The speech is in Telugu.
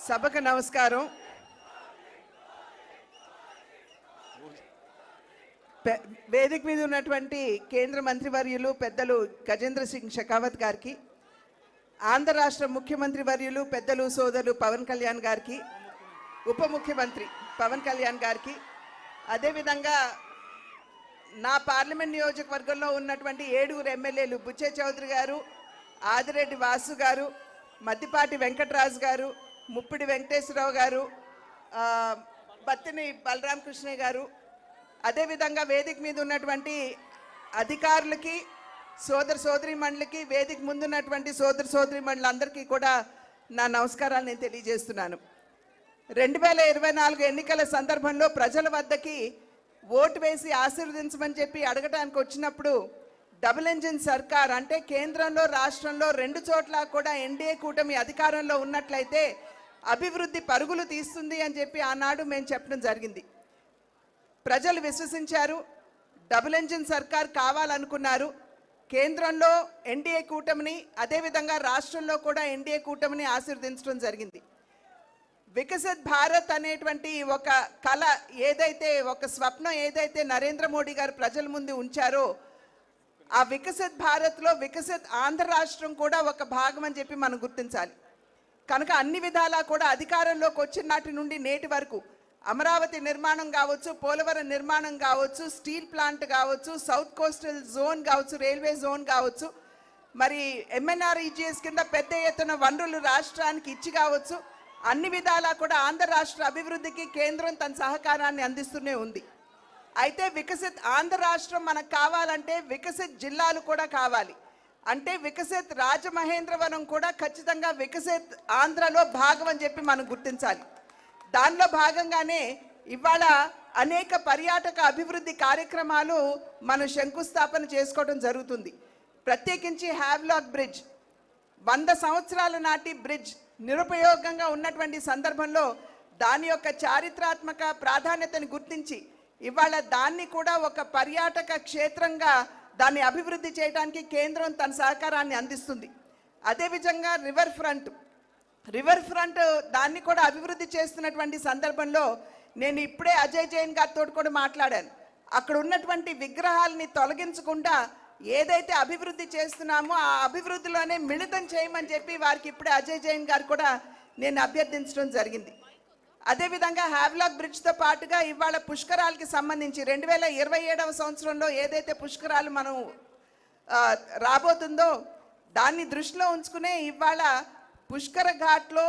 సభకు నమస్కారం. వేదిక మీద ఉన్నటువంటి కేంద్ర మంత్రివర్యులు పెద్దలు గజేంద్ర సింగ్ షెకావత్ గారికి, ఆంధ్ర రాష్ట్ర ముఖ్యమంత్రి వర్యులు పెద్దలు సోదరులు పవన్ కళ్యాణ్ గారికి, ఉప ముఖ్యమంత్రి పవన్ కళ్యాణ్ గారికి, అదేవిధంగా నా పార్లమెంట్ నియోజకవర్గంలో ఉన్నటువంటి 7 ఎమ్మెల్యేలు బుచ్చే చౌదరి గారు, ఆదిరెడ్డి వాసు గారు, మద్దిపాటి వెంకటరాజు గారు, ముప్పిడి వెంకటేశ్వరరావు గారు, బత్తిని బలరామకృష్ణ గారు, అదేవిధంగా వేదిక మీద ఉన్నటువంటి అధికారులకి, సోదర సోదరీమణులకి, వేదిక ముందున్నటువంటి సోదర సోదరీమణులందరికీ కూడా నా నమస్కారాలు నేను తెలియజేస్తున్నాను. 2024 ఎన్నికల సందర్భంలో ప్రజల వద్దకి ఓటు వేసి ఆశీర్వదించమని చెప్పి అడగడానికి వచ్చినప్పుడు డబుల్ ఇంజిన్ సర్కార్ అంటే కేంద్రంలో రాష్ట్రంలో 2 చోట్ల కూడా ఎన్డీఏ కూటమి అధికారంలో ఉన్నట్లయితే అభివృద్ధి పరుగులు తీస్తుంది అని చెప్పి ఆనాడు మేము చెప్పడం జరిగింది. ప్రజలు విశ్వసించారు. డబుల్ ఇంజిన్ సర్కార్ కావాలనుకున్నారు. కేంద్రంలో ఎన్డీఏ కూటమిని, అదేవిధంగా రాష్ట్రంలో కూడా ఎన్డీఏ కూటమిని ఆశీర్వదించడం జరిగింది. వికసిత్ భారత్ అనేటువంటి ఒక కళ ఏదైతే, ఒక స్వప్నం ఏదైతే నరేంద్ర మోడీ గారు ప్రజల ముందు ఉంచారో, ఆ వికసిత్ భారత్లో వికసిత్ ఆంధ్ర రాష్ట్రం కూడా ఒక భాగం అని చెప్పి మనం గుర్తించాలి. కనుక అన్ని విధాలా కూడా అధికారంలోకి వచ్చిన నాటి నుండి నేటి వరకు అమరావతి నిర్మాణం కావచ్చు, పోలవరం నిర్మాణం కావచ్చు, స్టీల్ ప్లాంట్ కావచ్చు, సౌత్ కోస్టల్ జోన్ కావచ్చు, రైల్వే జోన్ కావచ్చు, మరి ఎంఎన్ఆర్ఈజీఎస్ కింద పెద్ద ఎత్తున వనరులు రాష్ట్రానికి ఇచ్చి కావచ్చు, అన్ని విధాలా కూడా ఆంధ్ర రాష్ట్ర అభివృద్ధికి కేంద్రం తన సహకారాన్ని అందిస్తూనే ఉంది. అయితే వికసిత్ ఆంధ్ర రాష్ట్రం మనకు కావాలంటే వికసిత్ జిల్లాలు కూడా కావాలి. అంటే వికసిత్ రాజమహేంద్రవరం కూడా ఖచ్చితంగా వికసిత్ ఆంధ్రలో భాగం అని చెప్పి మనం గుర్తించాలి. దానిలో భాగంగానే ఇవాళ అనేక పర్యాటక అభివృద్ధి కార్యక్రమాలు మనం శంకుస్థాపన చేసుకోవడం జరుగుతుంది. ప్రత్యేకించి హ్యావ్లాక్ బ్రిడ్జ్ 100 సంవత్సరాల నాటి బ్రిడ్జ్ నిరుపయోగంగా ఉన్నటువంటి సందర్భంలో దాని యొక్క చారిత్రాత్మక ప్రాధాన్యతను గుర్తించి ఇవాళ దాన్ని కూడా ఒక పర్యాటక క్షేత్రంగా దాన్ని అభివృద్ధి చేయడానికి కేంద్రం తన సహకారాన్ని అందిస్తుంది. అదేవిధంగా రివర్ ఫ్రంట్ దాన్ని కూడా అభివృద్ధి చేస్తున్నటువంటి సందర్భంలో నేను ఇప్పుడే అజయ్ జైన్ గారితో కూడా మాట్లాడాను. అక్కడ ఉన్నటువంటి విగ్రహాలని తొలగించకుండా ఏదైతే అభివృద్ధి చేస్తున్నామో ఆ అభివృద్ధిలోనే మిళితం చేయమని చెప్పి వారికి ఇప్పుడే అజయ్ జైన్ గారు కూడా నేను అభ్యర్థించడం జరిగింది. అదేవిధంగా హ్యావ్లాక్ బ్రిడ్జ్తో పాటుగా ఇవాళ పుష్కరాలకి సంబంధించి 2027వ సంవత్సరంలో ఏదైతే పుష్కరాలు మనం రాబోతుందో దాన్ని దృష్టిలో ఉంచుకునే ఇవాళ పుష్కర ఘాట్లో